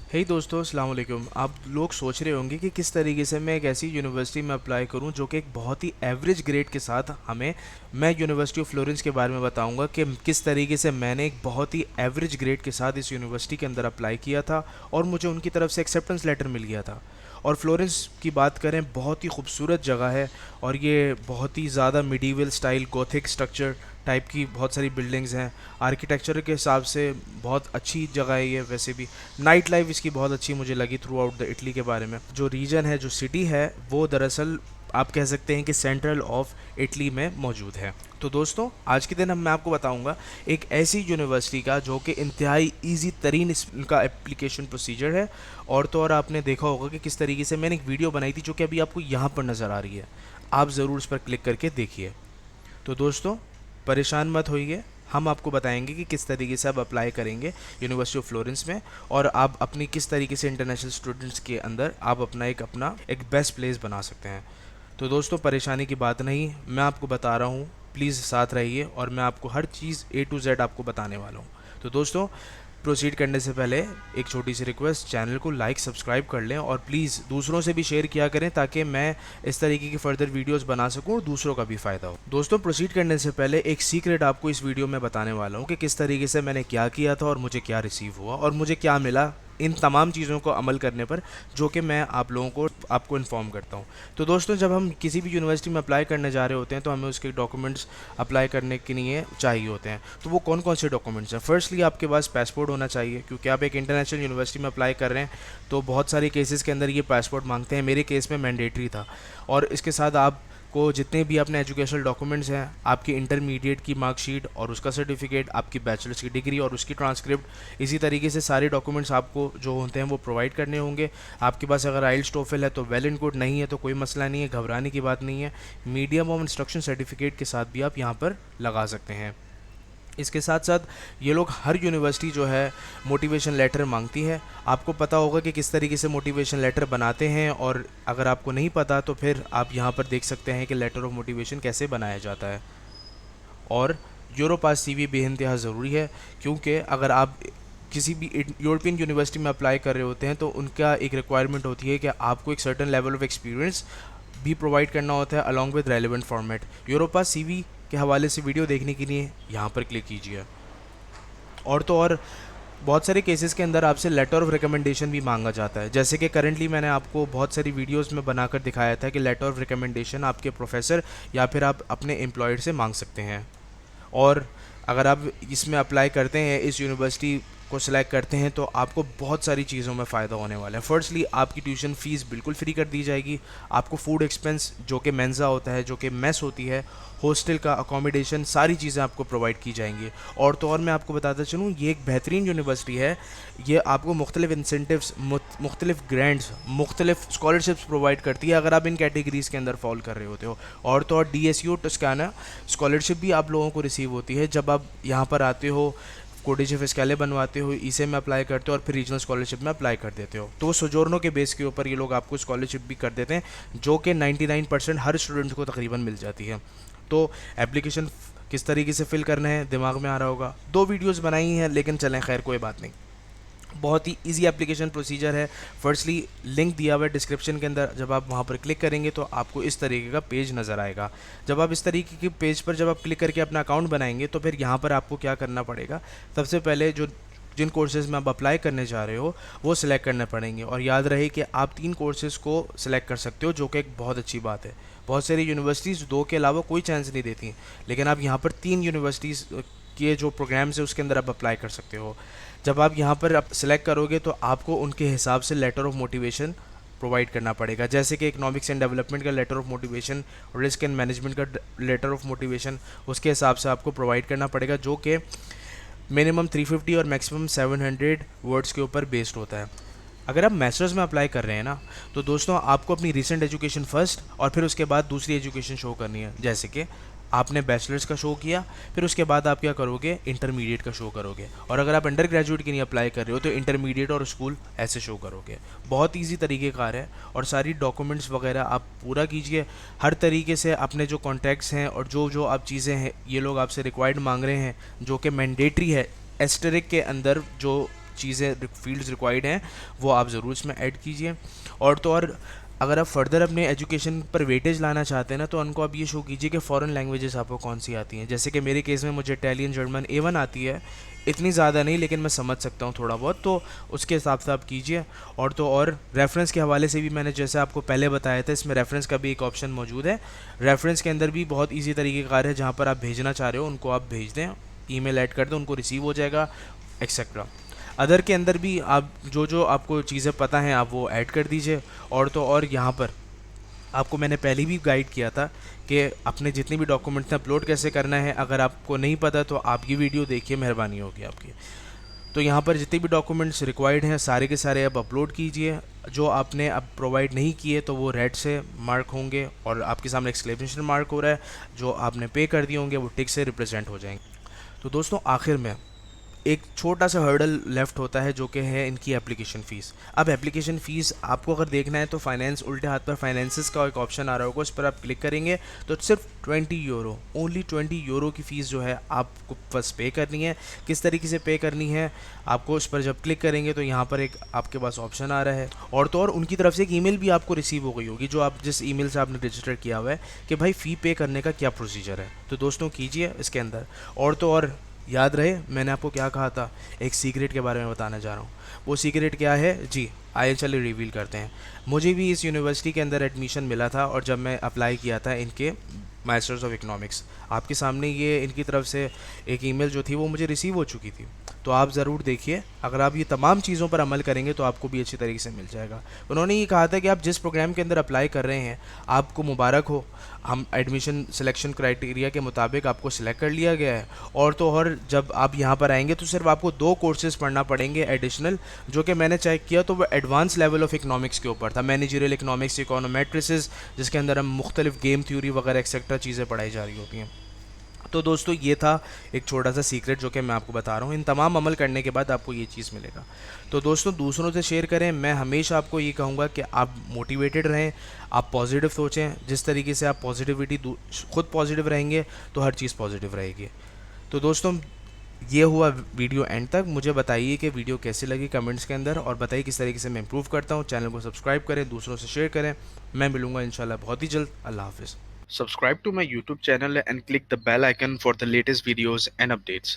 हे दोस्तों, अस्सलाम वालेकुम। आप लोग सोच रहे होंगे कि किस तरीके से मैं एक ऐसी यूनिवर्सिटी में अप्लाई करूं जो कि एक बहुत ही एवरेज ग्रेड के साथ हमें मैं यूनिवर्सिटी ऑफ फ्लोरेंस के बारे में बताऊंगा कि किस तरीके से मैंने एक बहुत ही एवरेज ग्रेड के साथ इस यूनिवर्सिटी के अंदर अप्लाई किया था और मुझे उनकी तरफ से एक्सेप्टेंस लेटर मिल गया था। और फ्लोरेंस की बात करें, बहुत ही खूबसूरत जगह है और ये बहुत ही ज़्यादा medieval style Gothic structure type की बहुत सारी बिल्डिंग्स हैं। आर्किटेक्चर के हिसाब से बहुत अच्छी जगह है ये। वैसे भी नाइट लाइफ इसकी बहुत अच्छी मुझे लगी थ्रू आउट द इटली के बारे में। जो रीजन है, जो सिटी है, वो दरअसल आप कह सकते हैं कि सेंट्रल ऑफ इटली में मौजूद है। तो दोस्तों, आज के दिन मैं आपको बताऊंगा एक ऐसी यूनिवर्सिटी का जो कि इंतहाई ईजी तरीन इनका एप्लीकेशन प्रोसीजर है। और तो और आपने देखा होगा कि किस तरीके से मैंने एक वीडियो बनाई थी जो कि अभी आपको यहाँ पर नज़र आ रही है। आप ज़रूर उस पर क्लिक करके देखिए। तो दोस्तों, परेशान मत होइए, हम आपको बताएंगे कि किस तरीके से आप अप्लाई करेंगे यूनिवर्सिटी ऑफ फ्लोरेंस में और आप अपनी किस तरीके से इंटरनेशनल स्टूडेंट्स के अंदर आप अपना एक बेस्ट प्लेस बना सकते हैं। तो दोस्तों, परेशानी की बात नहीं, मैं आपको बता रहा हूँ, प्लीज़ साथ रहिए और मैं आपको हर चीज़ A to Z आपको बताने वाला हूँ। तो दोस्तों, प्रोसीड करने से पहले एक छोटी सी रिक्वेस्ट, चैनल को लाइक सब्सक्राइब कर लें और प्लीज़ दूसरों से भी शेयर किया करें ताकि मैं इस तरीके की फर्दर वीडियोस बना सकूं और दूसरों का भी फ़ायदा हो। दोस्तों, प्रोसीड करने से पहले एक सीक्रेट आपको इस वीडियो में बताने वाला हूं कि किस तरीके से मैंने क्या किया था और मुझे क्या रिसीव हुआ और मुझे क्या मिला इन तमाम चीज़ों को अमल करने पर, जो कि मैं आप लोगों को आपको इन्फॉर्म करता हूँ। तो दोस्तों, जब हम किसी भी यूनिवर्सिटी में अप्लाई करने जा रहे होते हैं तो हमें उसके डॉक्यूमेंट्स अप्लाई करने के लिए चाहिए होते हैं। तो वो कौन कौन से डॉक्यूमेंट्स हैं? फर्स्टली आपके पास पासपोर्ट होना चाहिए, क्योंकि आप एक इंटरनेशनल यूनिवर्सिटी में अप्लाई कर रहे हैं तो बहुत सारे केसेस के अंदर ये पासपोर्ट मांगते हैं। मेरे केस में मैंडेटरी था। और इसके साथ आप को जितने भी अपने एजुकेशनल डॉक्यूमेंट्स हैं, आपकी इंटरमीडिएट की मार्कशीट और उसका सर्टिफिकेट, आपकी बैचलर्स की डिग्री और उसकी ट्रांसक्रिप्ट, इसी तरीके से सारे डॉक्यूमेंट्स आपको जो होते हैं वो प्रोवाइड करने होंगे। आपके पास अगर आइल्स टोफल है तो वेल एंड गुड, नहीं है तो कोई मसला नहीं है, घबराने की बात नहीं है। मीडियम ऑफ इंस्ट्रक्शन सर्टिफिकेट के साथ भी आप यहाँ पर लगा सकते हैं। इसके साथ साथ ये लोग हर यूनिवर्सिटी जो है मोटिवेशन लेटर मांगती है। आपको पता होगा कि किस तरीके से मोटिवेशन लेटर बनाते हैं, और अगर आपको नहीं पता तो फिर आप यहाँ पर देख सकते हैं कि लेटर ऑफ मोटिवेशन कैसे बनाया जाता है। और यूरोपास CV बेइंतहा ज़रूरी है, क्योंकि अगर आप किसी भी यूरोपियन यूनिवर्सिटी में अप्लाई कर रहे होते हैं तो उनका एक रिक्वायरमेंट होती है कि आपको एक सर्टन लेवल ऑफ एक्सपीरियंस भी प्रोवाइड करना होता है along with relevant format. Europass CV के हवाले से वीडियो देखने के लिए यहाँ पर क्लिक कीजिए। और तो और बहुत सारे केसेस के अंदर आपसे लेटर ऑफ रिकमेंडेशन भी मांगा जाता है। जैसे कि करंटली मैंने आपको बहुत सारी वीडियोस में बनाकर दिखाया था कि लेटर ऑफ रिकमेंडेशन आपके प्रोफेसर या फिर आप अपने एम्प्लॉयर से मांग सकते हैं। और अगर आप इसमें अप्लाई करते हैं, इस यूनिवर्सिटी को सिलेक्ट करते हैं, तो आपको बहुत सारी चीज़ों में फ़ायदा होने वाला है। फर्स्टली, आपकी ट्यूशन फ़ीस बिल्कुल फ्री कर दी जाएगी। आपको फूड एक्सपेंस जो कि मेंज़ा होता है, जो कि मेस होती है, हॉस्टल का अकोमोडेशन, सारी चीज़ें आपको प्रोवाइड की जाएंगी। और तो और मैं आपको बताता चलूँ, ये एक बेहतरीन यूनिवर्सिटी है। ये आपको मुख्तलिफ इंसेंटिव्स, मुख्तलिफ ग्रांट्स, मुख्तलिफ स्कॉलरशिप्स प्रोवाइड करती है अगर आप इन कैटेगरीज़ के अंदर फॉल कर रहे होते हो। और तो और DSU टस्काना स्कॉलरशिप भी आप लोगों को रिसीव होती है जब आप यहाँ पर आते हो, कोडिश फिस्कैले बनवाते हो, इसे में अप्लाई करते हो और फिर रीजनल स्कॉलरशिप में अप्लाई कर देते हो। तो वो सोजोर्नो के बेस के ऊपर ये लोग आपको स्कॉलरशिप भी कर देते हैं, जो कि 99% हर स्टूडेंट को तकरीबन मिल जाती है। तो एप्लीकेशन किस तरीके से फिल करना है दिमाग में आ रहा होगा। 2 वीडियोस बनाई हैं, लेकिन चलें खैर, कोई बात नहीं। बहुत ही इजी एप्लीकेशन प्रोसीजर है। फर्स्टली, लिंक दिया हुआ है डिस्क्रिप्शन के अंदर, जब आप वहाँ पर क्लिक करेंगे तो आपको इस तरीके का पेज नज़र आएगा। जब आप इस तरीके के पेज पर जब आप क्लिक करके अपना अकाउंट बनाएंगे तो फिर यहाँ पर आपको क्या करना पड़ेगा, सबसे पहले जिन कोर्सेज़ में आप अप्लाई करने जा रहे हो वो सिलेक्ट करने पड़ेंगे। और याद रहे कि आप 3 कोर्सेज़ को सिलेक्ट कर सकते हो, जो कि एक बहुत अच्छी बात है। बहुत सारी यूनिवर्सिटीज़ 2 के अलावा कोई चांस नहीं देती, लेकिन आप यहाँ पर 3 यूनिवर्सिटीज़ के जो प्रोग्राम्स है उसके अंदर आप अप्लाई कर सकते हो। जब आप यहाँ पर आप सिलेक्ट करोगे तो आपको उनके हिसाब से लेटर ऑफ मोटिवेशन प्रोवाइड करना पड़ेगा। जैसे कि इकोनॉमिक्स एंड डेवलपमेंट का letter of motivation, risk and management का लेटर ऑफ मोटिवेशन, उसके हिसाब से आपको प्रोवाइड करना पड़ेगा, जो कि मिनिमम 350 और मैक्सिमम 700 वर्ड्स के ऊपर बेस्ड होता है। अगर आप मास्टर्स में अप्लाई कर रहे हैं ना, तो दोस्तों आपको अपनी रिसेंट एजुकेशन फर्स्ट और फिर उसके बाद दूसरी एजुकेशन शो करनी है। जैसे कि आपने बैचलर्स का शो किया, फिर उसके बाद आप क्या करोगे, इंटरमीडिएट का शो करोगे। और अगर आप अंडर ग्रेजुएट के लिए अप्लाई कर रहे हो तो इंटरमीडिएट और स्कूल ऐसे शो करोगे। बहुत ईजी तरीक़ेकार है। और सारी डॉक्यूमेंट्स वगैरह आप पूरा कीजिए हर तरीके से। अपने जो कॉन्टैक्ट्स हैं और जो आप चीज़ें हैं ये लोग आपसे रिक्वायर्ड मांग रहे हैं, जो कि मैंडेटरी है, एस्टेरिक के अंदर जो चीज़ें फील्ड्स रिक्वायर्ड हैं वो आप ज़रूर इसमें ऐड कीजिए। और तो और अगर आप फर्दर अपने एजुकेशन पर वेटेज लाना चाहते हैं ना, तो उनको आप ये शो कीजिए कि फ़ॉरेन लैंग्वेजेस आपको कौन सी आती हैं। जैसे कि मेरे केस में मुझे इटालियन जर्मन A1 आती है, इतनी ज़्यादा नहीं लेकिन मैं समझ सकता हूँ थोड़ा बहुत, तो उसके हिसाब से आप कीजिए। और तो और रेफरेंस के हवाले से भी मैंने जैसे आपको पहले बताया था, इसमें रेफरेंस का भी एक ऑप्शन मौजूद है। रेफरेंस के अंदर भी बहुत ईजी तरीके कार है, जहाँ पर आप भेजना चाह रहे हो उनको आप भेज दें, ईमेल ऐड कर दें, उनको रिसीव हो जाएगा एक्सेट्रा। अदर के अंदर भी आप जो जो आपको चीज़ें पता हैं आप वो ऐड कर दीजिए। और तो और यहाँ पर आपको मैंने पहले भी गाइड किया था कि अपने जितने भी डॉक्यूमेंट्स हैं अपलोड कैसे करना है। अगर आपको नहीं पता तो आप ये वीडियो देखिए, मेहरबानी होगी आपकी। तो यहाँ पर जितने भी डॉक्यूमेंट्स रिक्वायर्ड हैं सारे के सारे अब अपलोड कीजिए। जो आपने अब प्रोवाइड नहीं किए तो वो रेड से मार्क होंगे और आपके सामने एक्सक्लेमेशन मार्क हो रहा है। जो आपने पे कर दिए होंगे वो टिक से रिप्रेजेंट हो जाएंगे। तो दोस्तों आखिर में एक छोटा सा हर्डल लेफ्ट होता है जो कि है इनकी एप्लीकेशन फ़ीस। अब एप्लीकेशन फ़ीस आपको अगर देखना है तो फाइनेंस उल्टे हाथ पर फाइनेंसिस का एक ऑप्शन आ रहा होगा, उस पर आप क्लिक करेंगे तो सिर्फ 20 यूरो, ओनली 20 यूरो की फ़ीस जो है आपको बस पे करनी है। किस तरीके से पे करनी है आपको, उस पर जब क्लिक करेंगे तो यहाँ पर एक आपके पास ऑप्शन आ रहा है। और तो और उनकी तरफ से एक ईमेल भी आपको रिसीव हो गई होगी, जो आप जिस ईमेल से आपने रजिस्टर किया हुआ है कि भाई फ़ी पे करने का क्या प्रोसीजर है। तो दोस्तों कीजिए इसके अंदर। और तो और याद रहे मैंने आपको क्या कहा था, एक सीक्रेट के बारे में बताने जा रहा हूँ। वो सीक्रेट क्या है जी, आइए चलिए रिवील करते हैं। मुझे भी इस यूनिवर्सिटी के अंदर एडमिशन मिला था और जब मैं अप्लाई किया था इनके मास्टर्स ऑफ इकोनॉमिक्स, आपके सामने ये इनकी तरफ से एक ईमेल जो थी वो मुझे रिसीव हो चुकी थी। तो आप ज़रूर देखिए, अगर आप ये तमाम चीज़ों पर अमल करेंगे तो आपको भी अच्छी तरीके से मिल जाएगा। उन्होंने ये कहा था कि आप जिस प्रोग्राम के अंदर अप्लाई कर रहे हैं आपको मुबारक हो, हम एडमिशन सिलेक्शन क्राइटेरिया के मुताबिक आपको सिलेक्ट कर लिया गया है। और तो और जब आप यहाँ पर आएंगे तो सिर्फ आपको 2 कोर्सेज़ पढ़ना पड़ेंगे एडिशनल, जो कि मैंने चेक किया तो वो एडवांस लेवल ऑफ इकोनॉमिक्स के ऊपर था, मैनेजरियल इकोनॉमिक्स, इकोनोमेट्रिसेस, जिसके अंदर हम मुख्तलिफ गेम थ्योरी वगैरह एक्सेट्रा चीज़ें पढ़ाई जा रही होती हैं। तो दोस्तों ये था एक छोटा सा सीक्रेट जो कि मैं आपको बता रहा हूँ। इन तमाम अमल करने के बाद आपको ये चीज़ मिलेगा। तो दोस्तों दूसरों से शेयर करें। मैं हमेशा आपको ये कहूँगा कि आप मोटिवेटेड रहें, आप पॉजिटिव सोचें। जिस तरीके से आप पॉजिटिविटी खुद पॉजिटिव रहेंगे तो हर चीज़ पॉजिटिव रहेगी। तो दोस्तों ये हुआ वीडियो एंड तक। मुझे बताइए कि वीडियो कैसी लगी कमेंट्स के अंदर, और बताइए किस तरीके से मैं इंप्रूव करता हूँ। चैनल को सब्सक्राइब करें, दूसरों से शेयर करें। मैं मिलूँगा इंशाल्लाह बहुत ही जल्द। अल्लाह हाफिज़। Subscribe to my YouTube channel and click the bell icon for the latest videos and updates.